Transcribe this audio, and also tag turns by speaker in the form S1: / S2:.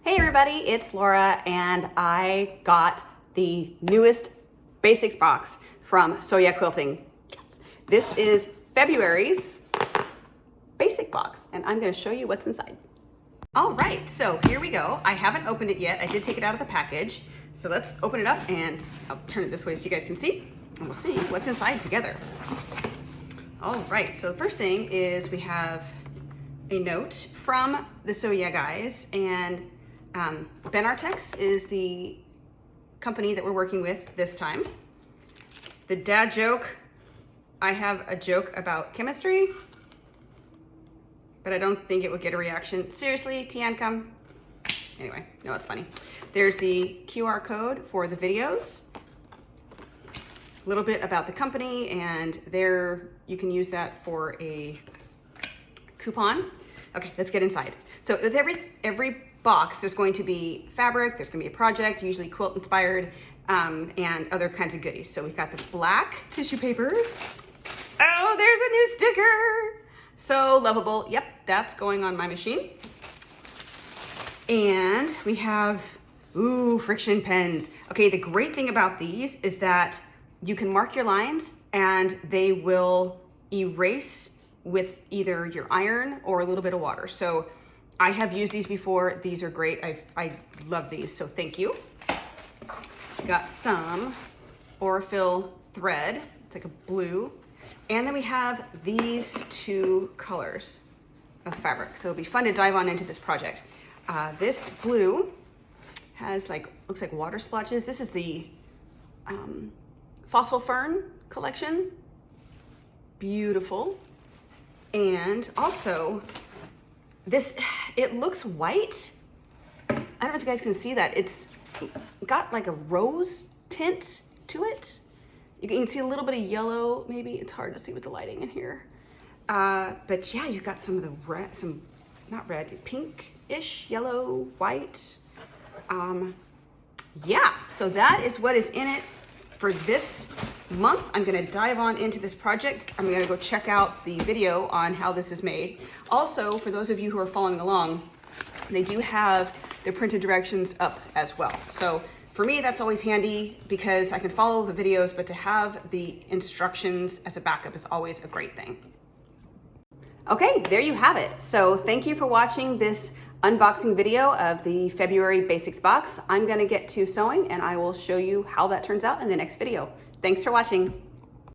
S1: Hey everybody, it's Laura and I got the newest basics box from Soya Quilting. Yes. This is February's basic box and I'm going to show you what's inside. All right, so here we go. I haven't opened it yet. I did take it out of the package. So let's open it up and I'll turn it this way so you guys can see and we'll see what's inside together. All right, so the first thing is we have a note from the Soya guys, and Benartex is the company that we're working with this time. The dad joke, I have a joke about chemistry, but I don't think it would get a reaction. Seriously, Tiancum? Anyway, no, it's funny. There's the QR code for the videos, a little bit about the company, and there you can use that for a coupon. Okay, let's get inside. So with every box, there's going to be fabric, there's gonna be a project, usually quilt inspired, and other kinds of goodies. So we've got the black tissue paper. Oh, there's a new sticker. So lovable. Yep, that's going on my machine. And we have, ooh, friction pens. Okay, the great thing about these is that you can mark your lines and they will erase with either your iron or a little bit of water. So I have used these before. These are great. I love these, so thank you. Got some Aurifil thread. It's like a blue. And then we have these two colors of fabric. So it'll be fun to dive on into this project. This blue has looks like water splotches. This is the Fossil Fern collection. Beautiful. And also this, it looks white. I don't know if you guys can see that. It's got like a rose tint to it. You can see a little bit of yellow, maybe. It's hard to see with the lighting in here. But yeah, you've got some of the red, not red, pink-ish, yellow, white. Yeah, so that is what is in it for this month. I'm gonna dive on into this project. I'm gonna go check out the video on how this is made. Also, for those of you who are following along, they do have their printed directions up as well. So for me, that's always handy because I can follow the videos, but to have the instructions as a backup is always a great thing. Okay, there you have it. So thank you for watching this unboxing video of the February basics box. I'm gonna get to sewing and I will show you how that turns out in the next video. Thanks for watching.